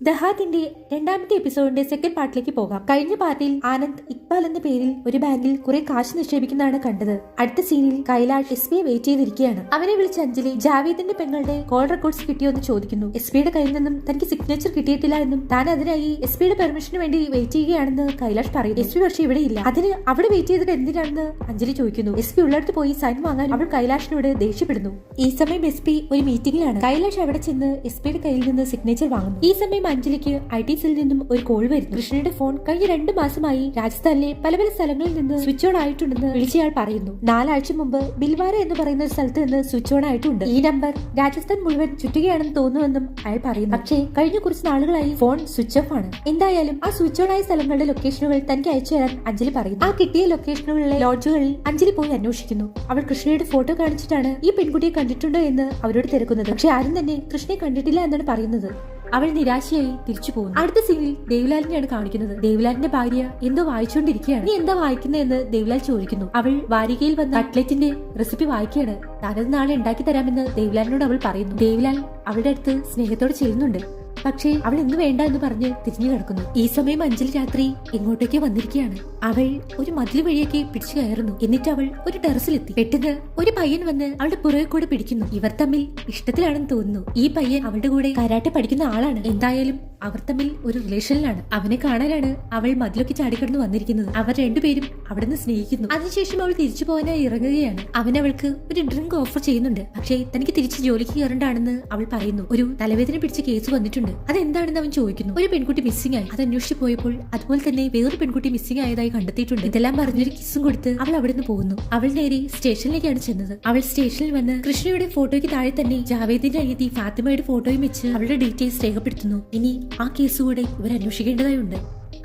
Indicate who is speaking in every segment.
Speaker 1: ദഹാത്തിന്റെ രണ്ടാമത്തെ എപ്പിസോഡിന്റെ സെക്കൻഡ് പാർട്ടിലേക്ക് പോകാം. കഴിഞ്ഞ പാർട്ടിയിൽ ആനന്ദ് ഇക്ബാൽ എന്ന പേരിൽ ഒരു ബാങ്കിൽ കുറെ കാശ് നിക്ഷേപിക്കുന്നതാണ് കണ്ടത്. അടുത്ത സീനിൽ കൈലാഷ് എസ് പിയെ വെയിറ്റ് ചെയ്തിരിക്കുകയാണ്. അവനെ വിളിച്ച അഞ്ജലി ജാവേദിന്റെ പെങ്ങളുടെ കോൾ റെക്കോർഡ്സ് കിട്ടിയോ എന്ന് ചോദിക്കുന്നു. എസ് പിയുടെ കയ്യിൽ നിന്നും തനിക്ക് സിഗ്നേച്ചർ കിട്ടിയിട്ടില്ല എന്നും താൻ അതിനായി എസ് പിയുടെ പെർമിഷന് വേണ്ടി വെയിറ്റ് ചെയ്യുകയാണെന്ന് കൈലാഷ് പറയുന്നു. എസ് പി പക്ഷേ ഇവിടെ ഇല്ല. അതിന് അവിടെ വെയിറ്റ് ചെയ്തിട്ട് എന്തിനാണെന്ന് അഞ്ജലി ചോദിക്കുന്നു. എസ് പി ഉള്ളിടത്ത് പോയി സൈൻ വാങ്ങാൻ അവൾ കൈലാഷിനോട് ദേഷ്യപ്പെടുന്നു. ഈ സമയം എസ് പി ഒരു മീറ്റിംഗിലാണ്. കൈലാഷ് അവിടെ ചെന്ന് എസ് പിയുടെ കയ്യിൽ നിന്ന് സിഗ്നേച്ചർ വാങ്ങുന്നു. ഈ സമയം അഞ്ജലിക്ക് IT സെല്ലിൽ നിന്നും ഒരു കോൾ വരുന്നു. കൃഷ്ണയുടെ ഫോൺ കഴിഞ്ഞ 2 മാസമായി രാജസ്ഥാനിലെ പല പല സ്ഥലങ്ങളിൽ നിന്ന് സ്വിച്ച് ഓൺ ആയിട്ടുണ്ടെന്ന് വിളിച്ചയാൾ പറയുന്നു. 4 ആഴ്ച മുമ്പ് ബിൽവാര എന്ന് പറയുന്ന ഒരു സ്ഥലത്ത് നിന്ന് സ്വിച്ച് ഓൺ ആയിട്ടുണ്ട്. ഈ നമ്പർ രാജസ്ഥാൻ മുഴുവൻ ചുറ്റുകയാണെന്ന് തോന്നുമെന്നും അയാൾ പറയുന്നു. പക്ഷേ കഴിഞ്ഞ കുറച്ച് നാളുകളായി ഫോൺ സ്വിച്ച് ഓഫ് ആണ്. എന്തായാലും ആ സ്വിച്ച് ഓൺ ആയ സ്ഥലങ്ങളുടെ ലൊക്കേഷനുകൾ തനിക്ക് അയച്ചു തരാൻ അഞ്ജലി പറയുന്നു. ആ കിട്ടിയ ലൊക്കേഷനുകളിലെ ലോഡ്ജുകളിൽ അഞ്ജലി പോയി അന്വേഷിക്കുന്നു. അവൾ കൃഷ്ണയുടെ ഫോട്ടോ കാണിച്ചിട്ടാണ് ഈ പെൺകുട്ടിയെ കണ്ടിട്ടുണ്ടോ എന്ന് അവരോട് തിരക്കുന്നത്. പക്ഷെ ആരും തന്നെ കൃഷ്ണയെ കണ്ടിട്ടില്ല എന്നാണ് പറയുന്നത്. അവൾ നിരാശയായി തിരിച്ചു പോകുന്നു. അടുത്ത സീനിൽ ദേവ്ലാലിനെയാണ് കാണിക്കുന്നത്. ദേവ്ലാലിന്റെ ഭാര്യ എന്തോ വായിച്ചുകൊണ്ടിരിക്കുകയാണ്. നീ എന്താ വായിക്കുന്നതെന്ന് ദേവ്ലാൽ ചോദിക്കുന്നു. അവൾ വാരികയിൽ വന്ന കട്ട്ലറ്റിന്റെ റെസിപ്പി വായിക്കുകയാണ്. താനത് നാളെ ഉണ്ടാക്കി തരാമെന്ന് ദേവ്ലാലിനോട് അവൾ പറയുന്നു. ദേവ്ലാൽ അവളുടെ അടുത്ത് സ്നേഹത്തോടെ ചെല്ലുന്നുണ്ട്. പക്ഷേ അവൾ ഇന്ന് വേണ്ട എന്ന് പറഞ്ഞ് തിരിഞ്ഞു കിടക്കുന്നു. ഈ സമയം അഞ്ജലി രാത്രി എങ്ങോട്ടേക്ക് വന്നിരിക്കുകയാണ്. അവൾ ഒരു മതിൽ വഴിയൊക്കെ പിടിച്ചു കയറുന്നു. എന്നിട്ട് അവൾ ഒരു ടെറസിലെത്തി. പെട്ടെന്ന് ഒരു പയ്യൻ വന്ന് അവളുടെ പുറകെ കൂടെ പിടിക്കുന്നു. ഇവർ തമ്മിൽ ഇഷ്ടത്തിലാണെന്ന് തോന്നുന്നു. ഈ പയ്യൻ അവളുടെ കൂടെ കരാട്ടെ പഠിക്കുന്ന ആളാണ്. എന്തായാലും അവർ തമ്മിൽ ഒരു റിലേഷനിലാണ്. അവനെ കാണാനാണ് അവൾ മതിലൊക്കെ ചാടിക്കിടന്ന് വന്നിരിക്കുന്നത്. അവർ രണ്ടുപേരും അവിടുന്ന് സ്നേഹിക്കുന്നു. അതിനുശേഷം അവൾ തിരിച്ചു പോകാനായി ഇറങ്ങുകയാണ്. അവൻ അവൾക്ക് ഒരു ഡ്രിങ്ക് ഓഫർ ചെയ്യുന്നുണ്ട്. പക്ഷേ തനിക്ക് തിരിച്ച് ജോലിക്ക് കയറണ്ടാണെന്ന് അവൾ പറയുന്നു. ഒരു തലവേദന പിടിച്ച കേസ് വന്നിട്ടുണ്ട്. അതെന്താണെന്ന് അവൻ ചോദിക്കുന്നു. ഒരു പെൺകുട്ടി മിസ്സിംഗ് ആയി. അത് അന്വേഷിച്ചു പോയപ്പോൾ അതുപോലെ തന്നെ വേറൊരു പെൺകുട്ടി മിസ്സിംഗ് ആയതായി കണ്ടെത്തിയിട്ടുണ്ട്. ഇതെല്ലാം പറഞ്ഞൊരു കിസ്സും കൊടുത്ത് അവൾ അവിടുന്ന് പോകുന്നു. അവൾ നേരെ സ്റ്റേഷനിലേക്കാണ് ചെന്നത്. അവൾ സ്റ്റേഷനിൽ വന്ന് കൃഷ്ണയുടെ ഫോട്ടോയ്ക്ക് താഴെ തന്നെ ജാവേദിന്റെ അനിയത്തി ഫാത്തിമയുടെ ഫോട്ടോയും വെച്ച് അവളുടെ ഡീറ്റെയിൽസ് രേഖപ്പെടുത്തുന്നു. ഇനി ആ കേസ് കൂടെ ഇവർ അന്വേഷിക്കേണ്ടതായുണ്ട്.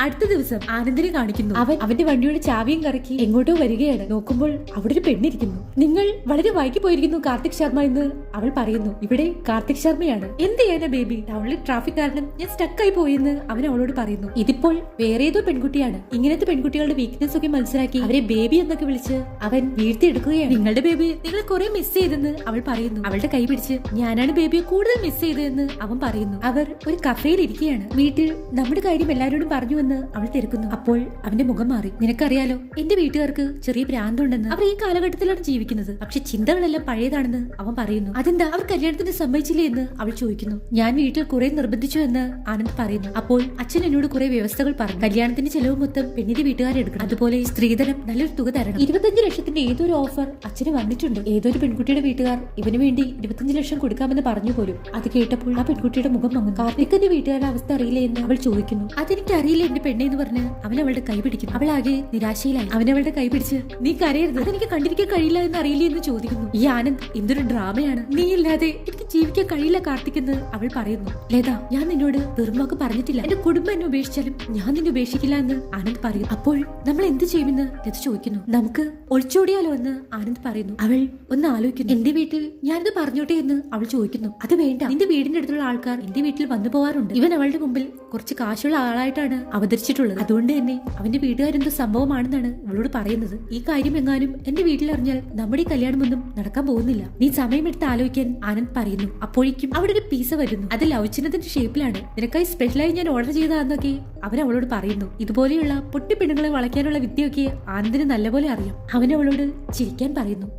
Speaker 1: അടുത്ത ദിവസം ആനന്ദിനെ കാണിക്കുന്നു. അവൻ അവന്റെ വണ്ടിയുടെ ചാവിയും കറക്കി എങ്ങോട്ടോ വരികയാണ്. നോക്കുമ്പോൾ അവിടെ ഒരു പെണ്ണിരിക്കുന്നു. നിങ്ങൾ വളരെ വൈകി പോയിരിക്കുന്നു കാർത്തിക് ശർമ്മ എന്ന് അവൾ പറയുന്നു. ഇവിടെ കാർത്തിക് ശർമ്മയാണ്. എന്ത് ചെയ്യാനാ ബേബി, ടൗണിൽ ട്രാഫിക് കാരണം ഞാൻ സ്റ്റക്കായി പോയെന്ന് അവൻ അവളോട് പറയുന്നു. ഇതിപ്പോൾ വേറെ ഏതോ പെൺകുട്ടിയാണ്. ഇങ്ങനത്തെ പെൺകുട്ടികളുടെ വീക്ക്നെസ് ഒക്കെ മനസ്സിലാക്കി അവരെ ബേബി എന്നൊക്കെ വിളിച്ച് അവൻ വീഴ്ത്തിയെടുക്കുകയാണ്. നിങ്ങളുടെ ബേബി നിങ്ങൾ കുറെ മിസ് ചെയ്തെന്ന് അവൾ പറയുന്നു. അവളുടെ കൈ പിടിച്ച് ഞാനാണ് ബേബിയെ കൂടുതൽ മിസ് ചെയ്തതെന്ന് അവൻ പറയുന്നു. അവർ ഒരു കഫേയിൽ ഇരിക്കുകയാണ്. വീട്ടിൽ നമ്മുടെ കാര്യം എല്ലാവരോടും പറഞ്ഞു അവൾ തിരക്കുന്നു. അപ്പോൾ അവന്റെ മുഖം മാറി. നിനക്കറിയാലോ, എന്റെ വീട്ടുകാർക്ക് ചെറിയ ഭ്രാന്തുണ്ടെന്ന്. അവർ ഈ കാലഘട്ടത്തിലാണ് ജീവിക്കുന്നത്. പക്ഷെ ചിന്തകളെല്ലാം പഴയതാണെന്ന് അവൻ പറയുന്നു. അതെന്താ അവർ കല്യാണത്തിന് സമ്മതിച്ചില്ലേ എന്ന് അവൾ ചോദിക്കുന്നു. ഞാൻ വീട്ടിൽ കുറെ നിർബന്ധിച്ചു എന്ന് ആനന്ദ് പറയുന്നു. അപ്പോൾ അച്ഛൻ എന്നോട് കുറെ വ്യവസ്ഥകൾ പറഞ്ഞു. കല്യാണത്തിന്റെ ചെലവ് മൊത്തം പെണ്ണിന്റെ വീട്ടുകാരെടുക്കണം. അതുപോലെ സ്ത്രീധനം നല്ലൊരു തുക തരണം. 25 ലക്ഷത്തിന്റെ ഏതൊരു ഓഫർ അച്ഛന് വന്നിട്ടുണ്ട്. ഏതൊരു പെൺകുട്ടിയുടെ വീട്ടുകാർ ഇവന് വേണ്ടി 25 ലക്ഷം കൊടുക്കാമെന്ന് പറഞ്ഞു പോലും. അത് കേട്ടപ്പോൾ ആ പെൺകുട്ടിയുടെ മുഖം മങ്ങുന്നു. കാർത്തിക്കിന്റെ വീട്ടുകാരുടെ അവസ്ഥ അറിയില്ലേ എന്ന് അവൾ ചോദിക്കുന്നു. അതെനിക്ക് അറിയില്ല എന്റെ പെണ്ണെ എന്ന് പറഞ്ഞ് അവൻ അവളുടെ കൈ പിടിക്കുന്നു. അവൾ ആകെ നിരാശയിലായി. അവൻ അവളുടെ കൈ പിടിച്ച് നീ കരയരുത്, അതെനിക്ക് കണ്ടിരിക്കാൻ കഴിയില്ല എന്ന് അറിയില്ലേ എന്ന് ചോദിക്കുന്നു. ഈ ആനന്ദ് എന്തൊരു ഡ്രാമയാണ്. നീ ഇല്ലാതെ എനിക്ക് ജീവിക്കാൻ കഴിയില്ല കാർത്തിക് എന്ന് അവൾ പറയുന്നു. ലത, ഞാൻ നിന്നോട് വെറും വാക്ക് പറഞ്ഞിട്ടില്ല. എന്റെ കുടുംബം എന്നെ ഉപേക്ഷിച്ചാലും ഞാൻ നിന്നെ ഉപേക്ഷിക്കില്ല എന്ന് ആനന്ദ് പറയും. അപ്പോൾ നമ്മൾ എന്ത് ചെയ്യുമെന്ന് ലത ചോദിക്കുന്നു. നമുക്ക് ഒളിച്ചോടിയാലോ എന്ന് ആനന്ദ് പറയുന്നു. അവൾ ഒന്ന് ആലോചിക്കുന്നു. എന്റെ വീട്ടിൽ ഞാനിത് പറഞ്ഞോട്ടെ എന്ന് അവൾ ചോദിക്കുന്നു. അത് വേണ്ട, നിന്റെ വീടിന്റെ അടുത്തുള്ള ആൾക്കാർ എന്റെ വീട്ടിൽ വന്നു പോവാറുണ്ട്. ഇവൻ അവളുടെ മുമ്പിൽ കുറച്ച് കാശുള്ള ആളായിട്ടാണ് അവതരിച്ചിട്ടുള്ളത്. അതുകൊണ്ട് തന്നെ അവന്റെ വീട്ടുകാരെന്തോ സംഭവമാണെന്നാണ് ഇവളോട് പറയുന്നത്. ഈ കാര്യം എങ്ങാനും എന്റെ വീട്ടിൽ അറിഞ്ഞാൽ നമ്മുടെ ഈ കല്യാണമൊന്നും നടക്കാൻ പോകുന്നില്ല. നീ സമയമെടുത്ത് ആലോചിക്കാൻ ആനന്ദ് പറയുന്നു. അപ്പോഴേക്കും അവിടെ ഒരു പീസ വരുന്നു. അത് ലൗചിനത്തിന്റെ ഷേപ്പിലാണ്. നിനക്കായി സ്പെഷ്യലായി ഞാൻ ഓർഡർ ചെയ്തതാന്നൊക്കെ അവൻ അവളോട് പറയുന്നു. ഇതുപോലെയുള്ള പൊട്ടി പെണ്ണുങ്ങളെ വളയ്ക്കാനുള്ള വിദ്യയൊക്കെ ആനന്ദിന് നല്ലപോലെ അറിയാം. അവൻ അവളോട് ചിരിക്കാൻ പറയുന്നു.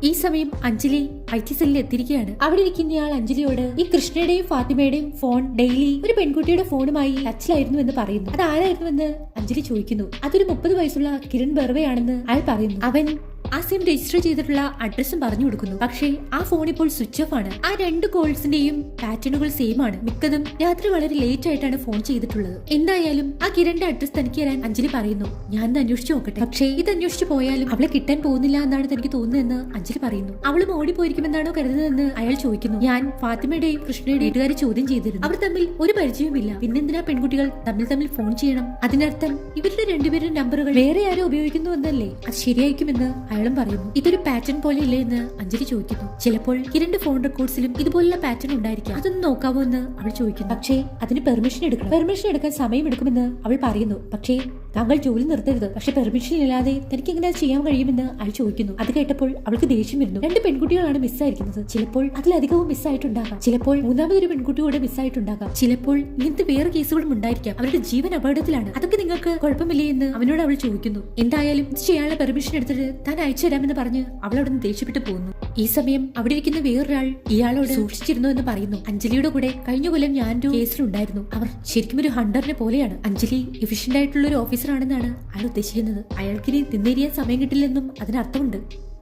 Speaker 1: ഈ സമയം അഞ്ജലി IT സെല്ലിൽ എത്തിയിരിക്കുകയാണ്. അവിടെ ഇരിക്കുന്നയാൾ അഞ്ജലിയോട് ഈ കൃഷ്ണയുടെയും ഫാത്തിമയുടെയും ഫോൺ ഡെയിലി ഒരു പെൺകുട്ടിയുടെ ഫോണുമായി ടച്ചിലായിരുന്നു എന്ന് പറയുന്നു. അത് ആരായിരുന്നുവെന്ന് അഞ്ജലി ചോദിക്കുന്നു. അതൊരു 30 വയസ്സുള്ള കിരൺ ബർവയാണെന്ന് അയാൾ പറയുന്നു. അവൻ ആ സിം രജിസ്റ്റർ ചെയ്തിട്ടുള്ള അഡ്രസ്സും പറഞ്ഞു കൊടുക്കുന്നു. പക്ഷേ ആ ഫോൺ ഇപ്പോൾ സ്വിച്ച് ഓഫ് ആണ്. ആ 2 കോൾസിന്റെയും പാറ്റേണുകൾ സെയിം ആണ്. മിക്കതും രാത്രി വളരെ ലേറ്റ് ആയിട്ടാണ് ഫോൺ ചെയ്തിട്ടുള്ളത്. എന്തായാലും ആ കിരണിന്റെ അഡ്രസ് തനിക്ക് തരാൻ അഞ്ജലി പറയുന്നു. ഞാൻ അന്വേഷിച്ചു നോക്കട്ടെ. പക്ഷേ ഇത് അന്വേഷിച്ചു പോയാലും അവളെ കിട്ടാൻ പോകുന്നില്ല എന്നാണ് തനിക്ക് തോന്നുന്നതെന്ന് അഞ്ജലി പറയുന്നു. അവളും ഓടിപ്പോയിരിക്കുമെന്നാണോ കരുതുന്നതെന്ന് അയാൾ ചോദിക്കുന്നു. ഞാൻ ഫാത്തിമയുടെയും കൃഷ്ണയുടെയും വീട്ടുകാരെ ചോദ്യം ചെയ്തിരുന്നു. അവർ തമ്മിൽ ഒരു പരിചയവുമില്ല. പിന്നെന്തിനാ പെൺകുട്ടികൾ തമ്മിൽ ഫോൺ ചെയ്യണം? അതിനർത്ഥം ഇവരുടെ രണ്ടുപേരുടെ നമ്പറുകൾ വേറെ ആരോ ഉപയോഗിക്കുന്നു എന്നല്ലേ? അത് ശരിയായിരിക്കുമെന്ന് അയാളും പറയുന്നു. ഇതൊരു പാറ്റേൺ പോലെ ഇല്ലേ എന്ന് അഞ്ജലി ചോദിക്കുന്നു. ചിലപ്പോൾ കിരണിന്റെ ഫോൺ റെക്കോർഡ്സിലും ഇതുപോലുള്ള പാറ്റേൺ ഉണ്ടായിരിക്കാം, അതൊന്ന് നോക്കാവോ എന്ന് അവൾ ചോദിക്കുന്നു. പക്ഷേ അതിന് പെർമിഷൻ എടുക്കണം, പെർമിഷൻ എടുക്കാൻ സമയമെടുക്കുമെന്ന് അവൾ പറയുന്നു. പക്ഷേ താങ്കൾ ജോലി നിർത്തരുത്, പക്ഷെ പെർമിഷൻ ഇല്ലാതെ തനിക്ക് എങ്ങനെ ചെയ്യാൻ കഴിയുമെന്ന് അയാൾ ചോദിക്കുന്നു. അത് കേട്ടപ്പോൾ അവൾക്ക് ദേഷ്യം വരുന്നു. 2 പെൺകുട്ടികളാണ് മിസ്സായിരിക്കുന്നത്, ചിലപ്പോൾ അതിലധികവും മിസ്സായിട്ടുണ്ടാകാം, ചിലപ്പോൾ മൂന്നാമതൊരു പെൺകുട്ടിയോടെ മിസ്സായിട്ടുണ്ടാകാം, ചിലപ്പോൾ ഇങ്ങനത്തെ വേറെ കേസുകളും ഉണ്ടായിരിക്കാം, അവരുടെ ജീവൻ അപകടത്തിലാണ്, അതൊക്കെ നിങ്ങൾക്ക് കുഴപ്പമില്ലേ എന്ന് അവനോട് അവൾ ചോദിക്കുന്നു. എന്തായാലും ഇത് ചെയ്യാനുള്ള പെർമിഷൻ എടുത്തിട്ട് താൻ അയച്ചു തരാമെന്ന് പറഞ്ഞ് അവൾ അവിടെ നിന്ന് ദേഷ്യപ്പെട്ടു പോകുന്നു. ഈ സമയം അവിടെ ഇരിക്കുന്ന വേറൊരാൾ ഇയാളോട് സൂക്ഷിച്ചിരുന്നു എന്ന് പറയുന്നു. അഞ്ജലിയുടെ കൂടെ കഴിഞ്ഞ കൊല്ലം ഞാനൊരു കേസിലുണ്ടായിരുന്നു, അവർ ശരിക്കും ഒരു ഹണ്ടറിനെ പോലെയാണ്. അഞ്ജലി എഫിഷ്യന്റ് ആയിട്ടുള്ള ഒരു ഓഫീസർ ആണെന്നാണ് അയാൾ ഉദ്ദേശിക്കുന്നത്. അയാൾക്കിനി തിന്നേരിയാൻ സമയം കിട്ടില്ലെന്നും അതിനർത്ഥമുണ്ട്.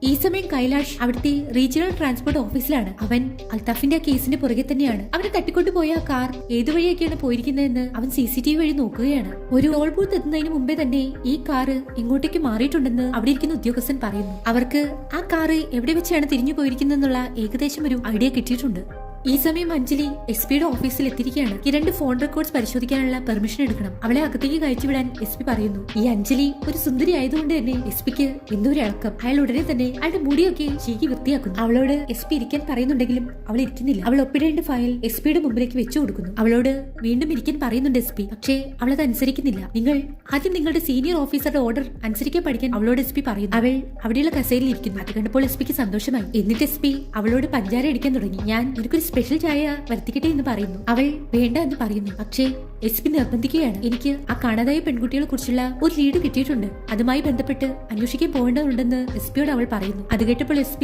Speaker 1: ഈ സമയം കൈലാഷ് അവിടുത്തെ റീജിയണൽ ട്രാൻസ്പോർട്ട് ഓഫീസിലാണ്. അവൻ അൽത്താഫിന്റെ കേസിന്റെ പുറകെ തന്നെയാണ്. അവനെ തട്ടിക്കൊണ്ടുപോയ ആ കാർ ഏതുവഴിയൊക്കെയാണ് പോയിരിക്കുന്നതെന്ന് അവൻ CCTV വഴി നോക്കുകയാണ്. ഒരു ടോൾ ബൂത്ത് എത്തുന്നതിന് മുമ്പേ തന്നെ ഈ കാറ് ഇങ്ങോട്ടേക്ക് മാറിയിട്ടുണ്ടെന്ന് അവിടെ ഇരിക്കുന്ന ഉദ്യോഗസ്ഥൻ പറയുന്നു. അവർക്ക് ആ കാറ് എവിടെ വെച്ചാണ് തിരിഞ്ഞു പോയിരിക്കുന്നതെന്നുള്ള ഏകദേശം ഒരു ഐഡിയ കിട്ടിയിട്ടുണ്ട്. ഈ സമയം അഞ്ജലി SP-യുടെ ഓഫീസിൽ എത്തിയിരിക്കുകയാണ്. കിരണിന്റെ ഫോൺ റെക്കോർഡ്സ് പരിശോധിക്കാനുള്ള പെർമിഷൻ എടുക്കണം. അവളെ അകത്തേക്ക് കയറ്റിവിടാൻ SP പറയുന്നു. ഈ അഞ്ജലി ഒരു സുന്ദരി ആയതുകൊണ്ട് തന്നെ SP-ക്ക് എന്തൊരു ഇളക്കം. അയാൾ ഉടനെ തന്നെ അയാളുടെ മുടിയൊക്കെ ചീകി വൃത്തിയാക്കുന്നു. അവളോട് SP ഇരിക്കാൻ പറയുന്നുണ്ടെങ്കിലും അവൾ ഇരിക്കുന്നില്ല. അവൾ ഒപ്പിടേണ്ട ഫയൽ SP-യുടെ മുമ്പിലേക്ക് വെച്ചു കൊടുക്കുന്നു. അവളോട് വീണ്ടും ഇരിക്കാൻ പറയുന്നുണ്ട് SP, പക്ഷേ അവളത് അനുസരിക്കുന്നില്ല. നിങ്ങൾ ആദ്യം നിങ്ങളുടെ സീനിയർ ഓഫീസറുടെ ഓർഡർ അനുസരിക്കാൻ പഠിക്കാൻ അവളോട് SP പറയുന്നു. അവൾ അവിടെയുള്ള കസേരയിൽ ഇരിക്കുന്നു. അത് കണ്ടപ്പോൾ SP-ക്ക് സന്തോഷമായി. എന്നിട്ട് SP അവളോട് പഞ്ചാര അടിക്കാൻ തുടങ്ങി. ഞാൻ എനിക്കൊരു സ്പെഷ്യൽ ചായ വരുത്തിക്കട്ടെ എന്ന് പറയുന്നു. അവൾ വേണ്ട എന്ന് പറയുന്നു. പക്ഷേ SP നിർബന്ധിക്കുകയാണ്. എനിക്ക് ആ കാണാതായ പെൺകുട്ടികളെ കുറിച്ചുള്ള ഒരു ലീഡ് കിട്ടിയിട്ടുണ്ട്, അതുമായി ബന്ധപ്പെട്ട് അന്വേഷിക്കാൻ പോകേണ്ടതുണ്ടെന്ന് SP-യോട് അവൾ പറയുന്നു. അത് കേട്ടപ്പോൾ SP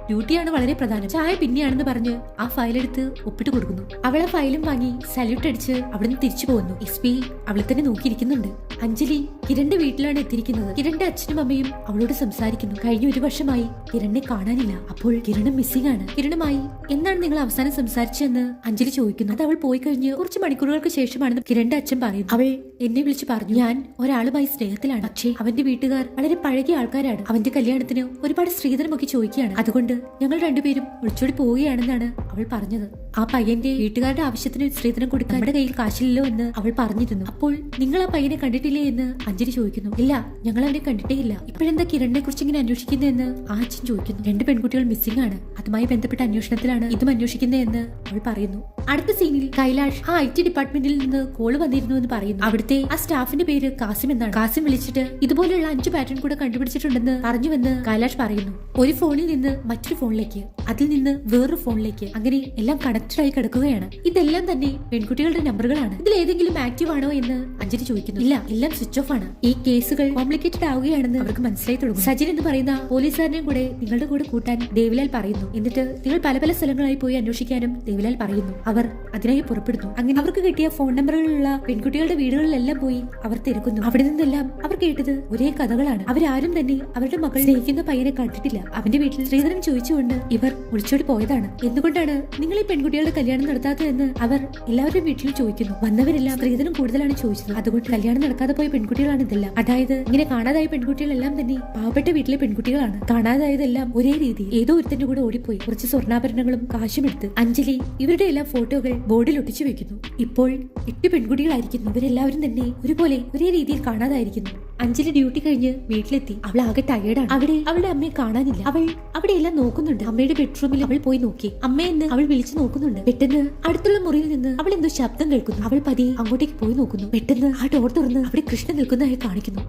Speaker 1: ഡ്യൂട്ടിയാണ് വളരെ പ്രധാനം, ചായ പിന്നെയാണെന്ന് പറഞ്ഞ് ആ ഫയൽ എടുത്ത് ഒപ്പിട്ട് കൊടുക്കുന്നു. അവൾ ആ ഫയലും വാങ്ങി സല്യൂട്ട് അടിച്ച് അവിടുന്ന് തിരിച്ചു പോകുന്നു. SP അവളെ തന്നെ നോക്കിയിരിക്കുന്നുണ്ട്. അഞ്ജലി കിരണിന്റെ വീട്ടിലാണ് എത്തിയിരിക്കുന്നത്. കിരണിന്റെ അച്ഛനും അമ്മയും അവളോട് സംസാരിക്കുന്നു. കഴിഞ്ഞ 1 വർഷമായി കിരണിനെ കാണാനില്ല. അപ്പോൾ കിരണും മിസ്സിംഗ് ആണ്. കിരണുമായി എന്നാണ് നിങ്ങൾ അവസാനം സംസാരിച്ചെന്ന് അഞ്ജലി ചോദിക്കുന്നു. അത് അവൾ പോയി കഴിഞ്ഞ് കുറച്ച് മണിക്കൂറുകൾക്ക് ശേഷമാണെന്ന് കിരണിന്റെ അച്ഛൻ പറയുന്നു. അവൾ എന്നെ വിളിച്ച് പറഞ്ഞു, ഞാൻ ഒരാളുമായി സ്നേഹത്തിലാണ്, പക്ഷേ അവന്റെ വീട്ടുകാർ വളരെ പഴകിയ ആൾക്കാരാണ്. അവന്റെ കല്യാണത്തിന് ഒരുപാട് സ്ത്രീധനമൊക്കെ ചോദിക്കുകയാണ്, അതുകൊണ്ട് ഞങ്ങൾ രണ്ടുപേരും ഒളിച്ചോടി പോവുകയാണെന്നാണ് അവൾ പറഞ്ഞത്. ആ പയ്യന്റെ വീട്ടുകാരുടെ ആവശ്യത്തിന് സ്ത്രീധനം കൊടുക്കാൻ നമ്മുടെ കയ്യിൽ കാശില്ലല്ലോ എന്ന് അവൾ പറഞ്ഞിരുന്നു. അപ്പോൾ നിങ്ങൾ ആ പയ്യനെ കണ്ടിട്ടില്ലേ എന്ന് അഞ്ജലി ചോദിക്കുന്നു. ഇല്ല, ഞങ്ങൾ അവനെ കണ്ടിട്ടേ ഇല്ല. ഇപ്പോഴെന്താ കിരണിനെ കുറിച്ച് ഇങ്ങനെ അന്വേഷിക്കുന്നതെന്ന് ആ അച്ഛൻ ചോദിക്കുന്നു. 2 പെൺകുട്ടികൾ മിസ്സിംഗ് ആണ്, അതുമായി ബന്ധപ്പെട്ട അന്വേഷണത്തിലാണ് ഇതും അന്വേഷിക്കുന്നത് എന്ന് അവൾ പറയുന്നു. അടുത്ത സീനിൽ കൈലാഷ് ആ IT ഡിപ്പാർട്ട്മെന്റിൽ നിന്ന് കോള് വന്നിരുന്നു എന്ന് പറയുന്നു. അവിടുത്തെ ആ സ്റ്റാഫിന്റെ പേര് കാസിം എന്നാണ്. കാസിം വിളിച്ചിട്ട് ഇതുപോലെയുള്ള 5 പാറ്റേൺ കൂടെ കണ്ടുപിടിച്ചിട്ടുണ്ടെന്ന് പറഞ്ഞുവെന്ന് കൈലാഷ് പറയുന്നു. ഒരു ഫോണിൽ നിന്ന് മറ്റൊരു ഫോണിലേക്ക്, അതിൽ നിന്ന് വേറൊരു ഫോണിലേക്ക്, അങ്ങനെ എല്ലാം കണക്റ്റഡ് ആയി കിടക്കുകയാണ്. ഇതെല്ലാം തന്നെ പെൺകുട്ടികളുടെ നമ്പറുകളാണ്. ഇതിൽ ഏതെങ്കിലും ആക്റ്റീവ് ആണോ എന്ന് അഞ്ജലി ചോദിക്കുന്നു. ഇല്ല, എല്ലാം സ്വിച്ച് ഓഫ് ആണ്. ഈ കേസുകൾ കോംപ്ലിക്കേറ്റഡ് ആവുകയാണെന്ന് അവർക്ക് മനസ്സിലായി തുടങ്ങും. സജിൻ എന്ന് പറയുന്ന പോലീസുകാരനെയും കൂടെ നിങ്ങളുടെ കൂടെ കൂട്ടാൻ ദേവിലാൽ പറയുന്നു. എന്നിട്ട് നിങ്ങൾ പല പല സ്ഥലങ്ങളായി പോയി അന്വേഷിക്കാനും ദേവിലാൽ പറയുന്നു. അവർ അതിനായി പുറപ്പെടുന്നു. അങ്ങനെ അവർക്ക് കിട്ടിയ ഫോൺ നമ്പറുകളുള്ള പെൺകുട്ടികളുടെ വീടുകളിലെല്ലാം പോയി അവർ തിരക്കുന്നു. അവിടെ നിന്നെല്ലാം അവർ കേട്ടത് ഒരേ കഥകളാണ്. അവരാരും തന്നെ അവരുടെ മകൾ സ്നേഹിക്കുന്ന പയ്യനെ കണ്ടിട്ടില്ല. അവന്റെ വീട്ടിൽ സ്ത്രീധനം ചോദിച്ചുകൊണ്ട് ഇവർ ഒളിച്ചോടി പോയതാണ്. എന്തുകൊണ്ടാണ് നിങ്ങൾ ഈ പെൺകുട്ടികളുടെ കല്യാണം നടത്താത്തതെന്ന് അവർ എല്ലാവരുടെയും വീട്ടിൽ ചോദിക്കുന്നു. വന്നവരെല്ലാം സ്ത്രീധനം കൂടുതലാണ് ചോദിച്ചത്, അതുകൊണ്ട് കല്യാണം നടക്കാതെ പോയ പെൺകുട്ടികളാണ് ഇതെല്ലാം. അതായത് ഇങ്ങനെ കാണാതായ പെൺകുട്ടികളെല്ലാം തന്നെ പാവപ്പെട്ട വീട്ടിലെ പെൺകുട്ടികളാണ്. കാണാതായതെല്ലാം ഒരേ രീതി ഏതോ ഒരുത്തിന്റെ കൂടെ ഓടിപ്പോയി കുറച്ച് സ്വർണ്ണാഭരണങ്ങളും കാശും എടുത്ത് അഞ്ജലി ഇവരുടെ എല്ലാ ഫോട്ടോകൾ ബോർഡിൽ ഒട്ടിച്ചു വെക്കുന്നു. ഇപ്പോൾ 8 പെൺകുട്ടികളായിരിക്കുന്നു. ഇവരെല്ലാവരും തന്നെ ഒരുപോലെ ഒരേ രീതിയിൽ കാണാതായിരിക്കുന്നു. അഞ്ജലി ഡ്യൂട്ടി കഴിഞ്ഞ് വീട്ടിലെത്തി. അവൾ ആകെ ടയേർഡാണ്. അവിടെ അവളുടെ അമ്മയെ കാണാനില്ല. അവൾ അവിടെയെല്ലാം നോക്കുന്നുണ്ട്. അമ്മയുടെ ബെഡ്റൂമിൽ അവൾ പോയി നോക്കി. അമ്മയെന്ന് അവൾ വിളിച്ചു നോക്കുന്നുണ്ട്. പെട്ടെന്ന് അടുത്തുള്ള മുറിയിൽ നിന്ന് അവൾ എന്തോ ശബ്ദം കേൾക്കുന്നു. അവൾ പതിയെ അങ്ങോട്ടേക്ക് പോയി നോക്കുന്നു. പെട്ടെന്ന് ആ ഡോർ തുറന്ന് അവിടെ കൃഷ്ണൻ നിൽക്കുന്നതായി കാണിക്കുന്നു.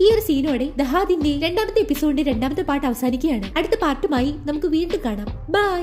Speaker 1: ഈ ഒരു സീനോടെ ദഹാദിന്റെ 2ാമത്തെ എപ്പിസോഡിന്റെ 2ാമത്തെ പാർട്ട് അവസാനിക്കുകയാണ്. അടുത്ത പാർട്ടുമായി നമുക്ക് വീണ്ടും കാണാം. ബൈ.